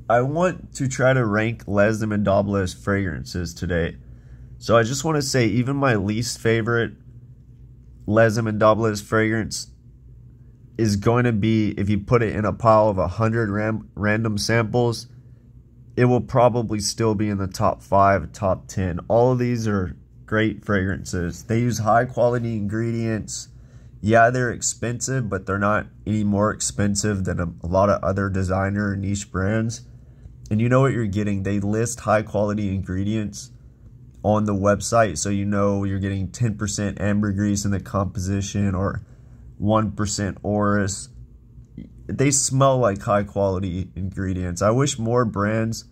I want to try to rank Les Indemodables fragrances today. So I just want to say, even my least favorite Les Indemodables fragrance is going to be, if you put it in a pile of 100 random samples, it will probably still be in the top 5, top 10. All of these are great fragrances. They use high quality ingredients. Yeah, they're expensive, but they're not any more expensive than a lot of other designer and niche brands. And you know what you're getting. They list high quality ingredients on the website, so you know you're getting 10% ambergris in the composition or 1% orris. They smell like high quality ingredients. I wish more brands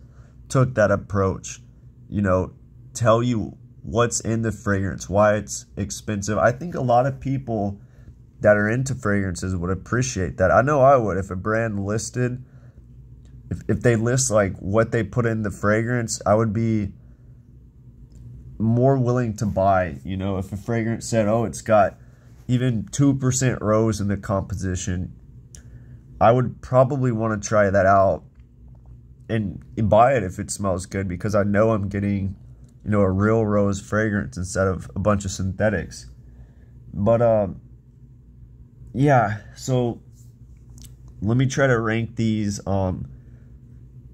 took that approach. You know, tell you what's in the fragrance, why it's expensive. I think a lot of people that are into fragrances would appreciate that. I know I would. If a brand listed, if they list like what they put in the fragrance, I would be more willing to buy. You know, if a fragrance said, oh, it's got even 2% rose in the composition, I would probably want to try that out and buy it if it smells good, because I know I'm getting, you know, a real rose fragrance instead of a bunch of synthetics. But yeah, so let me try to rank these.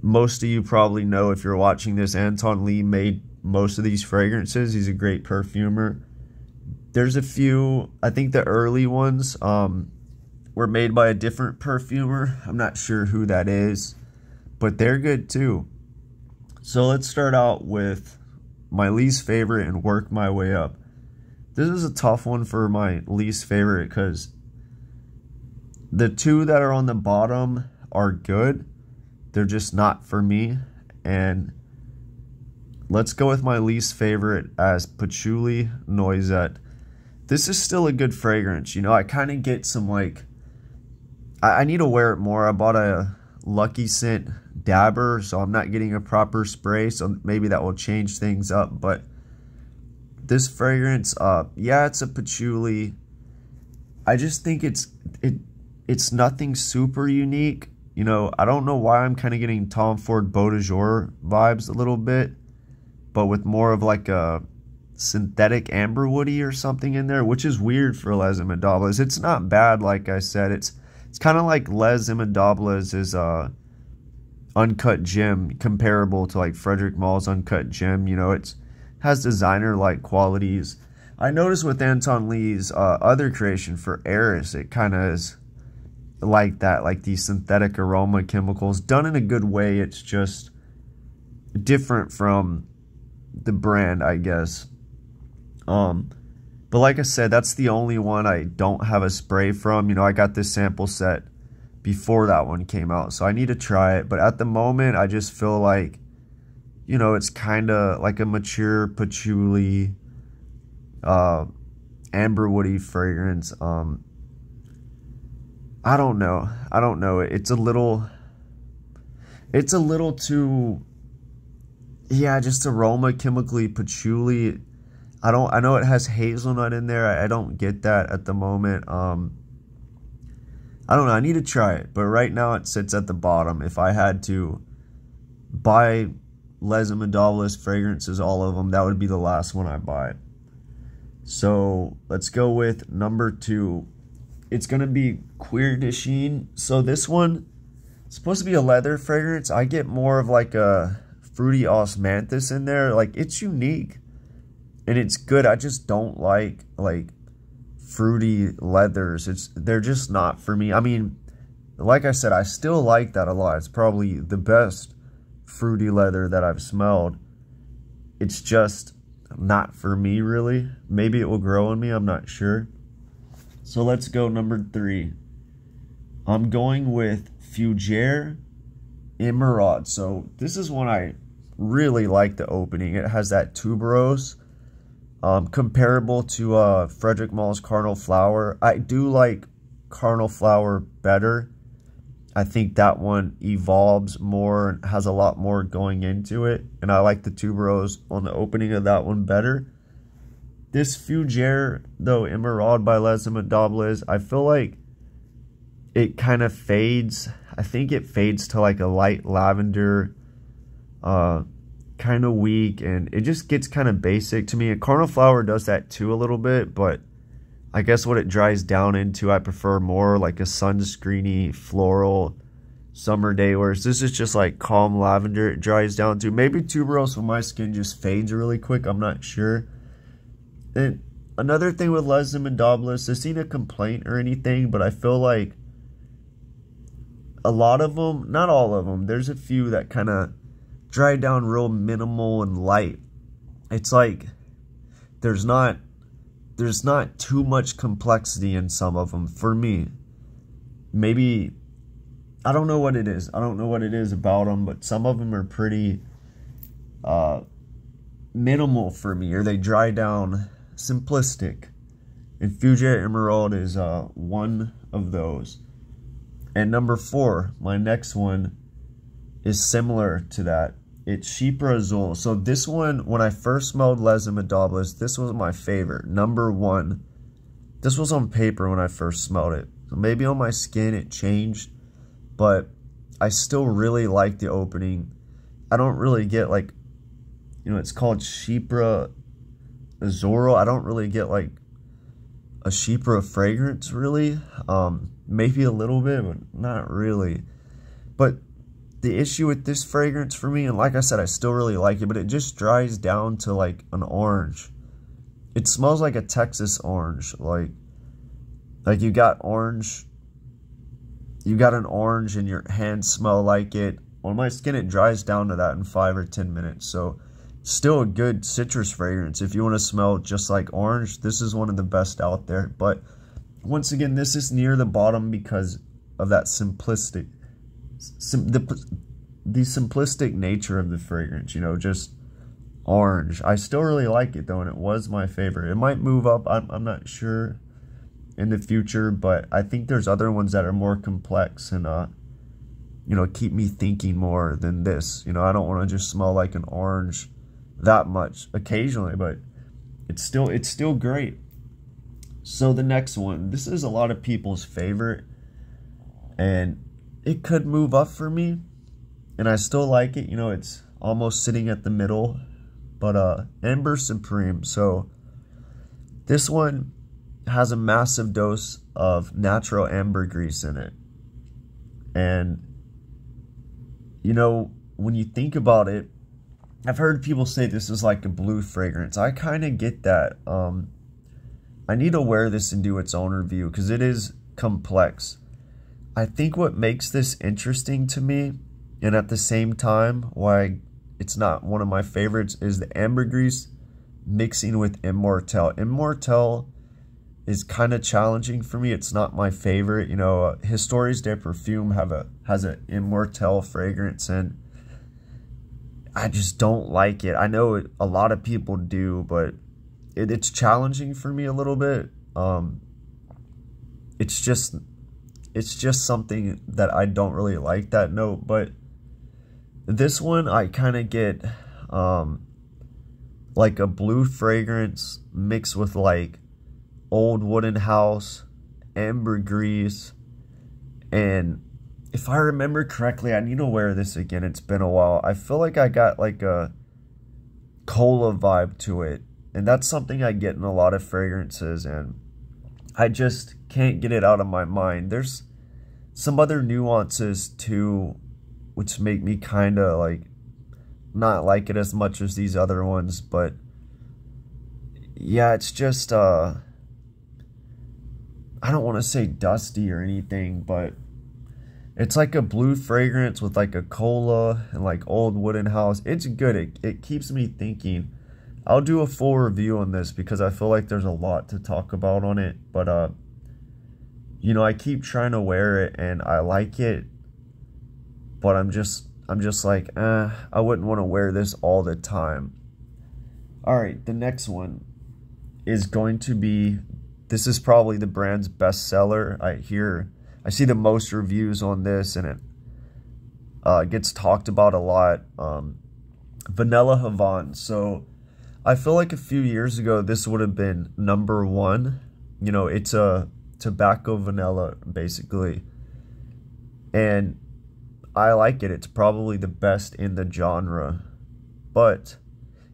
Most of you probably know, if you're watching this, Anton Lee made most of these fragrances. He's a great perfumer. There's a few, I think the early ones were made by a different perfumer. I'm not sure who that is, but they're good too. So let's start out with my least favorite and work my way up. This is a tough one for my least favorite, because the two that are on the bottom are good. They're just not for me. And let's go with my least favorite as Patchouli Noisette. This is still a good fragrance. You know, I kind of get some like, I need to wear it more. I bought a Lucky Scent dabber, so I'm not getting a proper spray, so maybe that will change things up. But this fragrance, yeah, it's a patchouli. I just think it's nothing super unique. You know, I don't know why I'm kind of getting Tom Ford Beau de Jour vibes a little bit, but with more of like a synthetic amberwoody or something in there, which is weird for Les Indemodables. It's not bad, like I said. It's kind of like Les Indemodables is Uncut Gem, comparable to like Frederic Mall's Uncut Gem. You know, it has designer-like qualities. I noticed with Anton Lee's other creation for Eris, it kind of is like that, like these synthetic aroma chemicals done in a good way. It's just different from the brand, I guess. But like I said, that's the only one I don't have a spray from. You know, I got this sample set before that one came out, so I need to try it. But at the moment, I just feel like, you know, it's kind of like a mature patchouli, amberwoody fragrance. I don't know. It's a little too, yeah, just aroma chemically patchouli. I know it has hazelnut in there. I don't get that at the moment. I don't know. I need to try it, but right now it sits at the bottom. If I had to buy Les Indemodables fragrances, all of them, that would be the last one I buy. So let's go with number 2. It's gonna be Cuir de Chine. So this one is supposed to be a leather fragrance. I get more of like a fruity osmanthus in there. Like, it's unique and it's good. I just don't like fruity leathers. They're just not for me. I mean, like I said, I still like that a lot. It's probably the best fruity leather that I've smelled. It's just not for me, really. Maybe it will grow on me, I'm not sure. So let's go number 3. I'm going with Fougere Emeraude. So this is one I really like the opening. It has that tuberose, comparable to Frederic Mall's Carnal Flower. I do like Carnal Flower better. I think that one evolves more and has a lot more going into it, and I like the tuberose on the opening of that one better. This Fougere, though, Emeraude by Les Indemodables, I feel like it kind of fades I think it fades to like a light lavender, kind of weak, and it just gets kind of basic to me. And cornflower does that too a little bit, but I guess what it dries down into, I prefer more like a sunscreeny floral summer day, whereas this is just like calm lavender. It dries down to. Maybe tuberose with my skin just fades really quick, I'm not sure. And another thing with Les Indemodables, this ain't a complaint or anything, but I feel like a lot of them, not all of them, there's a few that kind of dry down real minimal and light. It's like there's not too much complexity in some of them for me. Maybe, I don't know what it is. I don't know what it is about them, but some of them are pretty minimal for me, or they dry down simplistic. And Fuchsia Emerald is one of those. And number 4, my next one, is similar to that. It's Chypre Azul. So this one, when I first smelled Les Indemodables, this was my favorite. Number 1. This was on paper when I first smelled it. So maybe on my skin it changed, but I still really like the opening. I don't really get like, it's called Chypre Azul. I don't really get like a Chypre fragrance really. Maybe a little bit, but not really. But the issue with this fragrance for me, and like I said, I still really like it, but it just dries down to like an orange. It smells like a Texas orange. Like you got orange. You got an orange and your hands smell like it. On my skin, it dries down to that in 5 or 10 minutes. So still a good citrus fragrance. If you want to smell just like orange, this is one of the best out there. But once again, this is near the bottom because of that simplistic, the simplistic nature of the fragrance, just orange. I still really like it though, and it was my favorite. It might move up, I'm not sure in the future, but I think there's other ones that are more complex and keep me thinking more than this. I don't want to just smell like an orange that much. Occasionally, but it's still great. So the next one, this is a lot of people's favorite, and it could move up for me, and I still like it. It's almost sitting at the middle, but Amber Supreme. So this one has a massive dose of natural ambergris in it, and when you think about it, I've heard people say this is like a blue fragrance. I kind of get that. I need to wear this and do its own review because it is complex. I think what makes this interesting to me, and at the same time why it's not one of my favorites, is the ambergris mixing with Immortelle. Immortelle is kind of challenging for me. It's not my favorite. Histories de Perfume has an Immortelle fragrance, and I just don't like it. I know a lot of people do, but it's challenging for me a little bit. It's just something that I don't really like, that note. But this one, I kind of get like a blue fragrance mixed with like old wooden house, ambergris, and if I remember correctly, I need to wear this again. It's been a while. I feel like I got like a cola vibe to it. And that's something I get in a lot of fragrances, and I just can't get it out of my mind. There's some other nuances too, which make me kind of like not like it as much as these other ones. But yeah, it's just, I don't want to say dusty or anything, but it's like a blue fragrance with like a cola and like old wooden house. It's good. It keeps me thinking. I'll do a full review on this because I feel like there's a lot to talk about on it. But, I keep trying to wear it and I like it. But I'm just like, I wouldn't want to wear this all the time. Alright, the next one is going to be, this is probably the brand's best seller. I see the most reviews on this, and it gets talked about a lot. Vanilla Havane. So I feel like a few years ago this would have been number 1. It's a tobacco vanilla basically. and I like it. It's probably the best in the genre. But,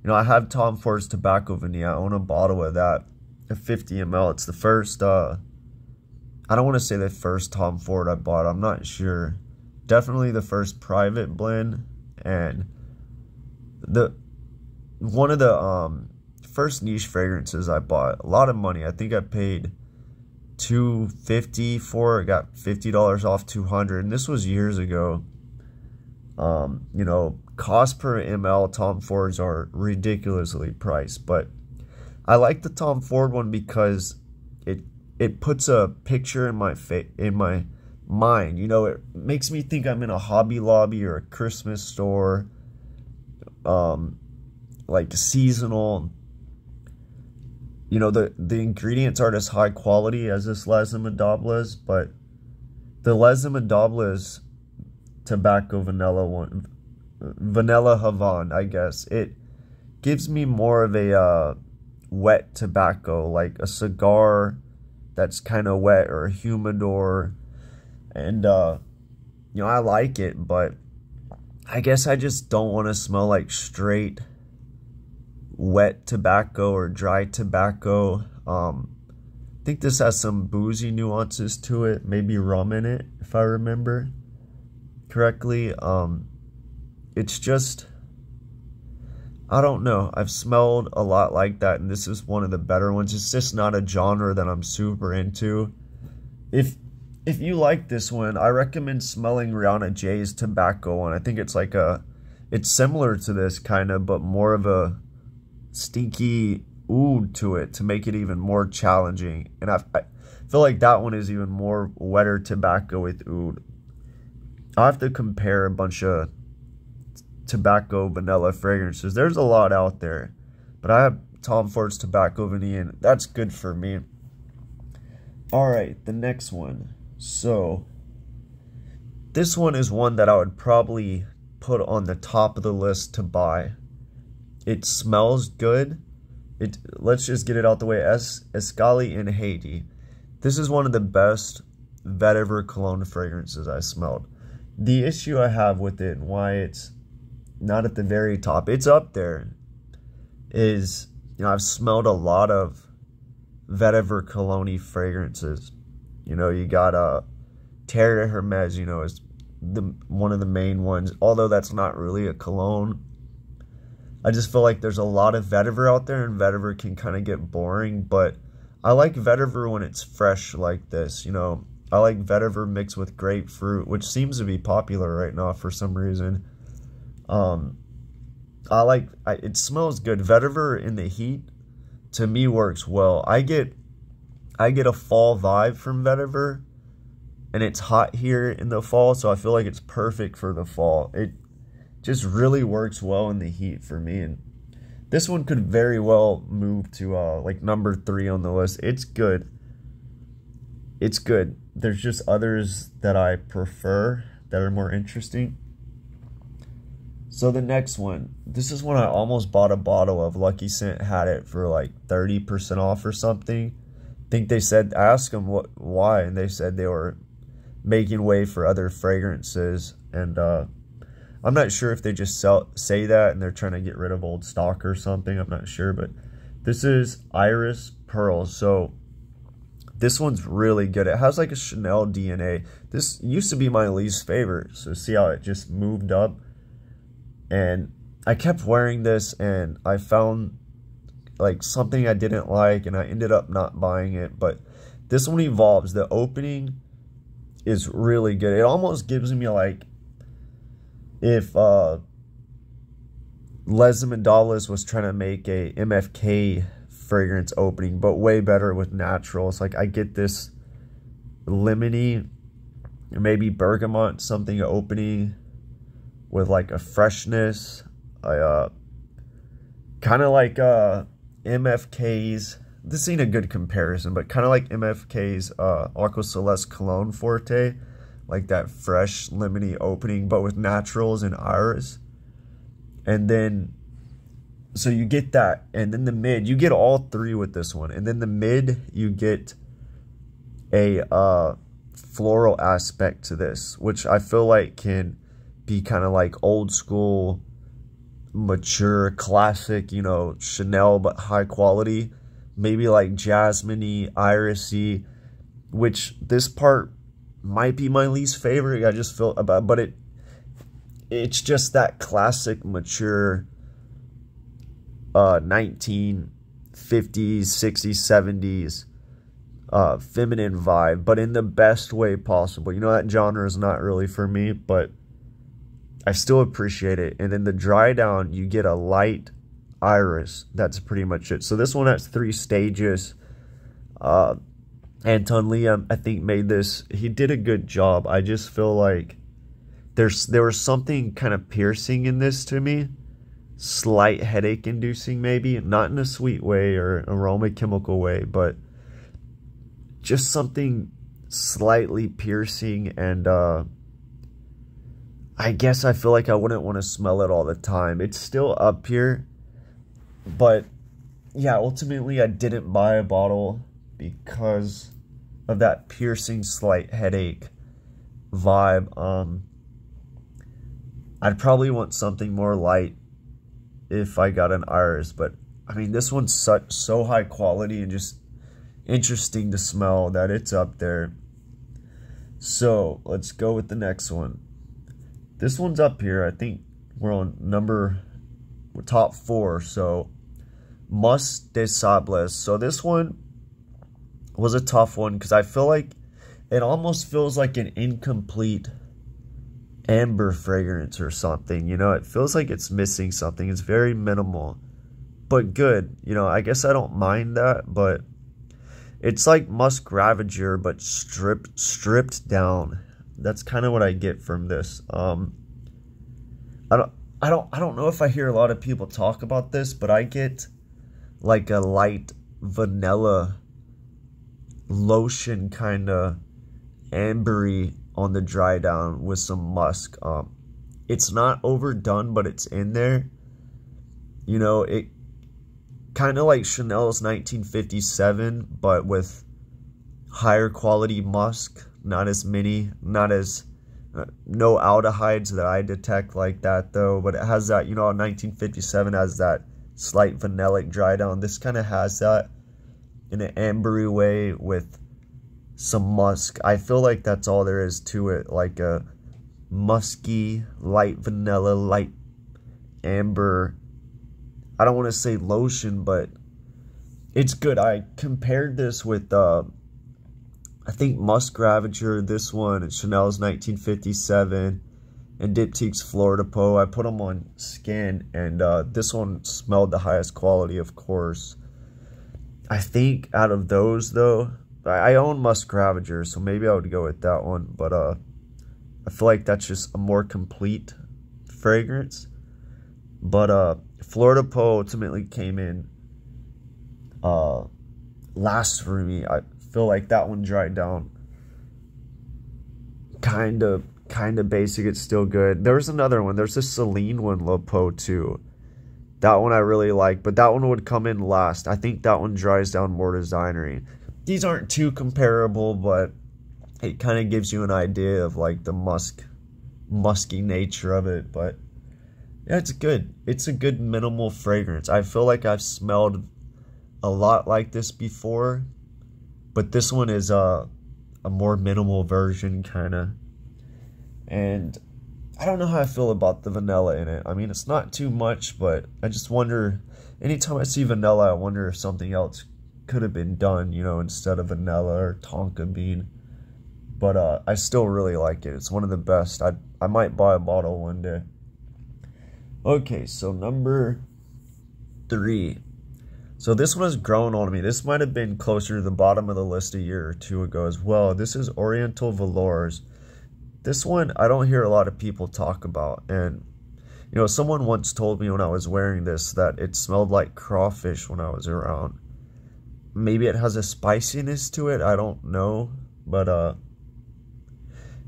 you know, I have Tom Ford's Tobacco Vanilla. I own a bottle of that, a 50 ml. It's the first, I don't want to say the first Tom Ford I bought. I'm not sure. Definitely the first private blend, and one of the first niche fragrances I bought. A lot of money. I think I paid $250 for it. Got $50 off 200, and this was years ago. You know, cost per ml Tom Fords are ridiculously priced, but I like the Tom Ford one because it puts a picture in my mind. You know, it makes me think I'm in a Hobby Lobby or a Christmas store, like seasonal. You know, the ingredients aren't as high quality as this Les Indemodables, but the Les Indemodables Tobacco Vanilla one, Vanilla Havana, I guess, it gives me more of a wet tobacco, like a cigar that's kind of wet, or a humidor. And you know, I like it, but I guess I just don't want to smell like straight wet tobacco or dry tobacco. I think this has some boozy nuances to it, maybe rum in it, if I remember correctly. It's just, I don't know. I've smelled a lot like that, and this is one of the better ones. It's just not a genre that I'm super into. If you like this one, I recommend smelling Rihanna J's tobacco one. I think it's like it's similar to this kind of, but more of a stinky oud to it to make it even more challenging. And I feel like that one is even more wetter tobacco with oud. I'll have to compare a bunch of tobacco vanilla fragrances. There's a lot out there, but I have Tom Ford's Tobacco Vanilla, and that's good for me. Alright, the next one. So, this one is one that I would probably put on the top of the list to buy. It smells good. Let's just get it out the way. Escali in Haiti. This is one of the best vetiver cologne fragrances I smelled. The issue I have with it, and why it's not at the very top, it's up there, is, you know, I've smelled a lot of vetiver cologne fragrances. You know, you got Terre de Hermes, you know, is one of the main ones, although that's not really a cologne. I just feel like there's a lot of vetiver out there, and vetiver can kind of get boring, but I like vetiver when it's fresh like this. You know, I like vetiver mixed with grapefruit, which seems to be popular right now for some reason. It smells good. Vetiver in the heat, to me, works well. I get a fall vibe from vetiver, and it's hot here in the fall, so I feel like it's perfect for the fall. It just really works well in the heat for me, and this one could very well move to like number 3 on the list. It's good. It's good. There's just others that I prefer that are more interesting. So the next one, this is one I almost bought a bottle of. Lucky Scent had it for like 30% off or something. I think they said, I asked them why, and they said they were making way for other fragrances. And I'm not sure if they just say that and they're trying to get rid of old stock or something. I'm not sure, but this is Iris Pearl. So this one's really good. It has like a Chanel DNA. This used to be my least favorite. So see how it just moved up? And I kept wearing this, and I found like something I didn't like, and I ended up not buying it. But this one evolves. The opening is really good. It almost gives me like if Les Indemodables was trying to make a MFK fragrance opening, but way better with naturals. Like I get this lemony, maybe bergamot something opening with like a freshness. I kind of like MFK's, this ain't a good comparison, but kind of like MFK's Aqua Celeste Cologne Forte, like that fresh lemony opening, but with naturals and iris. And then so you get that, and then the mid, you get all 3 with this one, and then the mid you get a floral aspect to this, which I feel like can be kind of like old school, mature, classic, you know, Chanel, but high quality. Maybe like jasmine-y, irisy, which this part might be my least favorite. I just feel about, but it's just that classic, mature 1950s, 60s, 70s feminine vibe, but in the best way possible. You know, that genre is not really for me, but I still appreciate it. And then the dry down, you get a light iris. That's pretty much it. So this one has 3 stages. Anton Liam, I think, made this. He did a good job. I just feel like there was something kind of piercing in this to me. Slight headache inducing, maybe. Not in a sweet way or aroma chemical way, but just something slightly piercing. And I guess I feel like I wouldn't want to smell it all the time. It's still up here. But yeah, ultimately I didn't buy a bottle because of that piercing slight headache vibe. I'd probably want something more light if I got an iris, but I mean, this one's so high quality and just interesting to smell that it's up there. So let's go with the next one. This one's up here. I think we're on top 4. So Indemodables. So this one was a tough one because I feel like it almost feels like an incomplete amber fragrance or something. You know, it feels like it's missing something. It's very minimal, but good. You know, I guess I don't mind that, but it's like Musk Ravager, but stripped down. That's kind of what I get from this. I don't know if I hear a lot of people talk about this, but I get like a light vanilla lotion kind of ambery on the dry down with some musk. It's not overdone, but it's in there. You know, it kind of like Chanel's 1957, but with higher quality musk. Not as many, not as no aldehydes that I detect like that though, but it has that, you know, 1957 has that slight vanillic dry down. This kind of has that in an ambery way with some musk. I feel like that's all there is to it, like a musky, light vanilla, light amber. I don't want to say lotion, but it's good. I compared this with I think Musk Ravager, this one, and Chanel's 1957, and Diptyque's Florida Poe. I put them on skin, and this one smelled the highest quality, of course. I think out of those, though, I own Musk Ravager, so maybe I would go with that one. But I feel like that's just a more complete fragrance. But Florida Poe ultimately came in last for me. I feel like that one dried down kind of basic. It's still good. There's another one. There's a Celine one, Le Poe too. That one I really like, but that one would come in last. I think that one dries down more designery. These aren't too comparable, but it kind of gives you an idea of like the musky nature of it. But yeah, it's good. It's a good minimal fragrance. I feel like I've smelled a lot like this before, but this one is a more minimal version kind of. And I don't know how I feel about the vanilla in it. I mean, it's not too much, but I just wonder, anytime I see vanilla, I wonder if something else could have been done, you know, instead of vanilla or tonka bean. But I still really like it. It's one of the best. I might buy a bottle one day. Okay, so number 3. So this one has grown on me. This might have been closer to the bottom of the list a year or two ago as well. This is Oriental Velours. This one I don't hear a lot of people talk about. And, you know, someone once told me when I was wearing this that it smelled like crawfish when I was around. Maybe it has a spiciness to it. I don't know. But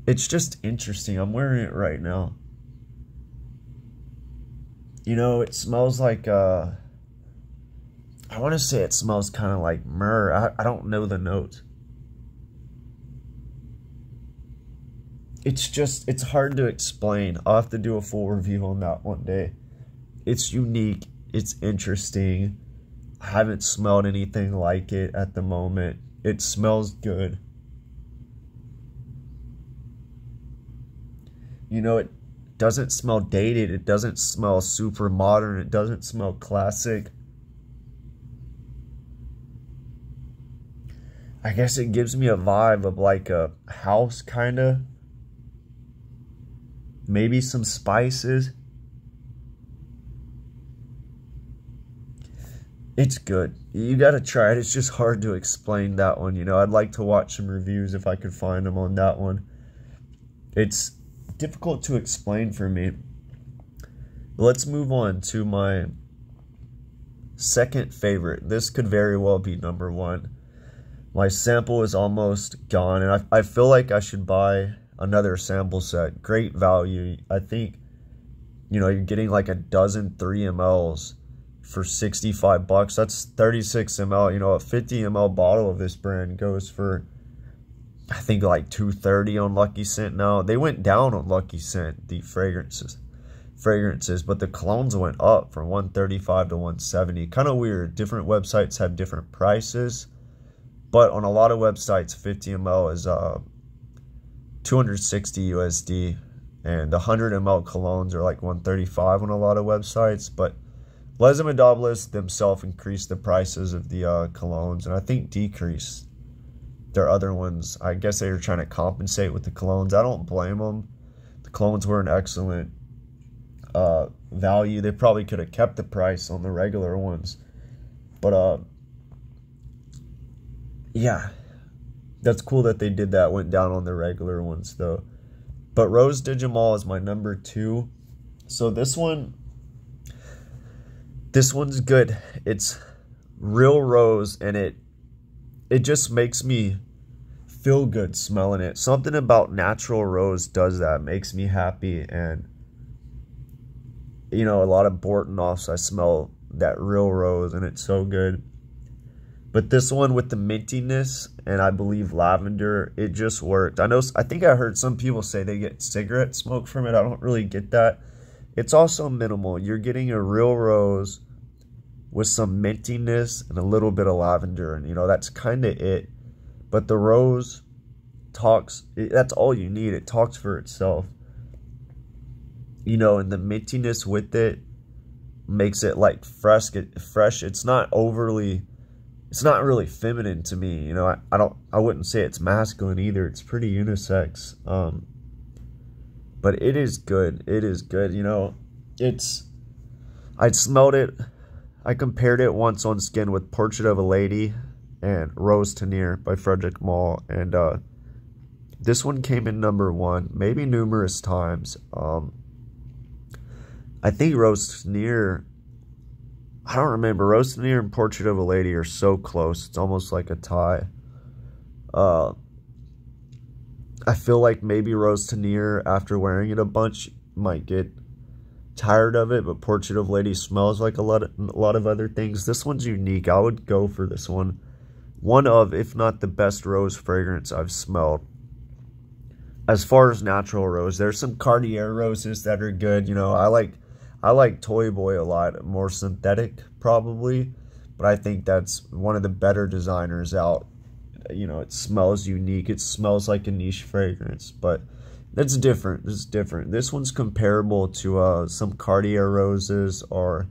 it's just interesting. I'm wearing it right now. You know, it smells like I want to say it smells kind of like myrrh. I don't know the notes. it's hard to explain. I'll have to do a full review on that one day. It's unique. It's interesting. I haven't smelled anything like it at the moment. It smells good. You know, it doesn't smell dated. It doesn't smell super modern. It doesn't smell classic. I guess it gives me a vibe of like a house, kind of. Maybe some spices. It's good. You gotta try it. It's just hard to explain that one. You know, I'd like to watch some reviews if I could find them on that one. It's difficult to explain for me. Let's move on to my second favorite. This could very well be number one. My sample is almost gone, and I feel like I should buy another sample set. Great value. I think, you know, you're getting like a dozen 3 mLs for $65. That's 36 ml. You know, a 50 ml bottle of this brand goes for, I think, like $230 on Lucky Scent now. They went down on Lucky Scent, the fragrances, but the colognes went up from $135 to $170. Kind of weird. Different websites have different prices, but on a lot of websites, 50 ml is $260 USD, and the 100 ml colognes are like $135 on a lot of websites. But Indemodables themselves increased the prices of the colognes, and I think decreased their other ones. I guess they were trying to compensate with the colognes. I don't blame them. The colognes were an excellent value. They probably could have kept the price on the regular ones, but yeah, that's cool that they did that. Went down on the regular ones though. But Rose Digimol is my number 2. So this one's good. It's real rose, and it just makes me feel good smelling it. Something about natural rose does that. Makes me happy. And you know, a lot of Bortenoffs, I smell that real rose, and it's so good. But this one with the mintiness and I believe lavender, it just worked. I think I heard some people say they get cigarette smoke from it. I don't really get that. It's also minimal. You're getting a real rose with some mintiness and a little bit of lavender, and you know, that's kind of it. But the rose talks, that's all you need. It talks for itself. You know, and the mintiness with it makes it like fresh. It's not overly, it's not really feminine to me. You know, I wouldn't say it's masculine either. It's pretty unisex. But it is good. It is good. You know, I smelled it. I compared it once on skin with Portrait of a Lady and Rose Tenir by Frederick Malle, and this one came in number 1, maybe numerous times. I think Rose Tenir, I don't remember. Rose Tenir and Portrait of a Lady are so close. It's almost like a tie. I feel like maybe Rose Tenir, after wearing it a bunch, might get tired of it, but Portrait of a Lady smells like a lot of other things. This one's unique. I would go for this one. One of, if not the best rose fragrance I've smelled. As far as natural rose, there's some Cartier roses that are good. You know, I like Toy Boy a lot, more synthetic probably, but I think that's one of the better designers out. You know, it smells unique. It smells like a niche fragrance, but that's different. This is different. This one's comparable to some Cartier roses or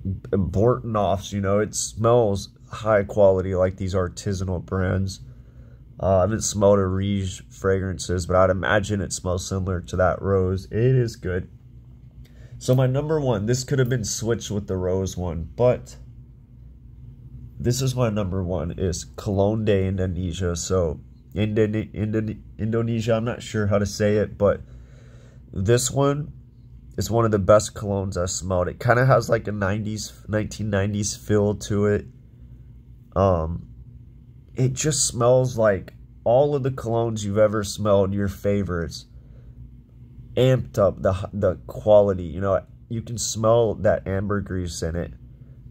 Bortenoffs. You know, it smells high quality like these artisanal brands. I haven't smelled a Riege fragrances, but I'd imagine it smells similar to that rose. It is good. So my number 1, this could have been switched with the rose one, but this is my number 1, is Cologne de Indonesia. So Indonesia, I'm not sure how to say it, but this one is one of the best colognes I smelled. It kind of has like a 1990s feel to it. It just smells like all of the colognes you've ever smelled, your favorites, amped up the quality. You know, you can smell that ambergris in it,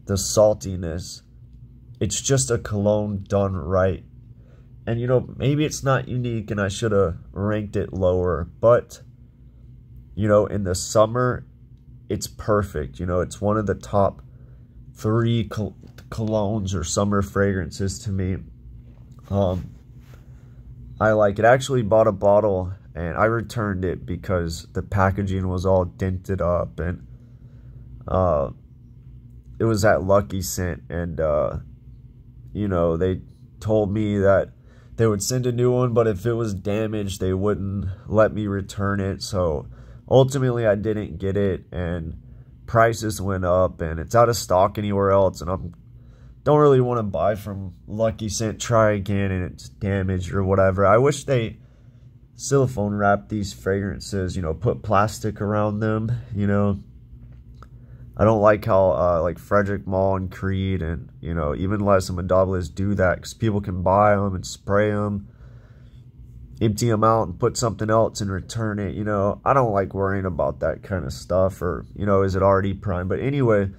the saltiness. It's just a cologne done right. And, you know, maybe it's not unique and I should have ranked it lower. But, you know, in the summer, it's perfect. You know, it's one of the top 3 colognes or summer fragrances to me. I like it. I actually bought a bottle and I returned it because the packaging was all dented up, and it was at Lucky Scent, and you know, they told me that they would send a new one, but if it was damaged they wouldn't let me return it. So ultimately I didn't get it, and prices went up, and it's out of stock anywhere else, and I don't really want to buy from Lucky Scent, try again, and it's damaged or whatever. I wish they silicone wrap these fragrances, you know, put plastic around them, you know. I don't like how like Frederick Malle and Creed and, you know, even Les Indemodables do that, because people can buy them and spray them, empty them out and put something else and return it. You know, I don't like worrying about that kind of stuff, or, you know, is it already primed? But anyway,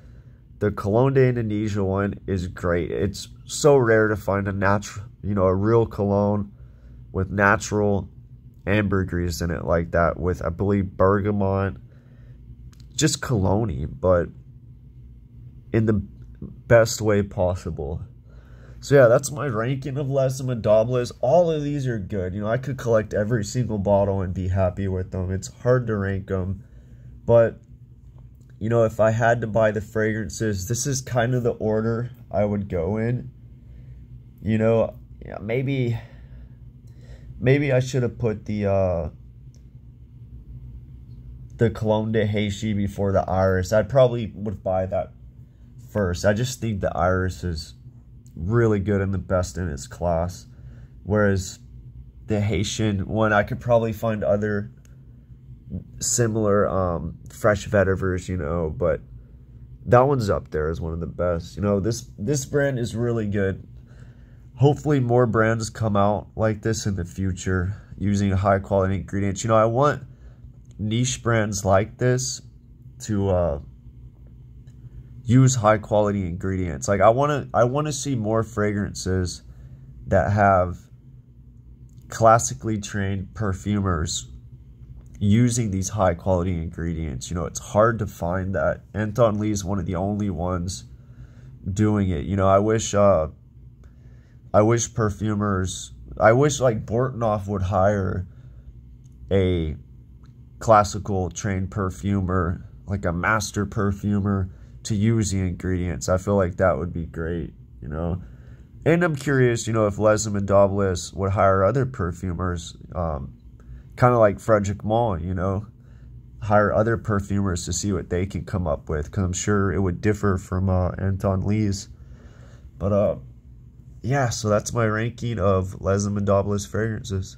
the Cologne de Indonesia one is great. It's so rare to find a natural, you know, a real cologne with natural ambergris in it like that, with, I believe, bergamot, just cologne-y, but in the best way possible. So yeah, that's my ranking of Les Indemodables. All of these are good. You know, I could collect every single bottle and be happy with them. It's hard to rank them, but, you know, if I had to buy the fragrances, this is kind of the order I would go in. You know, yeah, maybe I should have put the Cologne de Heishi before the Iris. I probably would buy that first. I just think the Iris is really good and the best in its class, whereas the Haitian one, I could probably find other similar fresh vetivers, you know, but that one's up there as one of the best. You know, this brand is really good. Hopefully more brands come out like this in the future using high quality ingredients. You know, I want niche brands like this to use high quality ingredients. Like I want to see more fragrances that have classically trained perfumers using these high quality ingredients. You know, it's hard to find that. Anton Lee is one of the only ones doing it. You know, I wish perfumers, I wish like Bortnoff would hire a classical trained perfumer, like a master perfumer, to use the ingredients. I feel like that would be great, you know. And I'm curious, you know, if Les Indemodables would hire other perfumers, kind of like Frederick Malle, you know, hire other perfumers to see what they can come up with, because I'm sure it would differ from Anton Lee's. But yeah, so that's my ranking of Les Indemodables fragrances.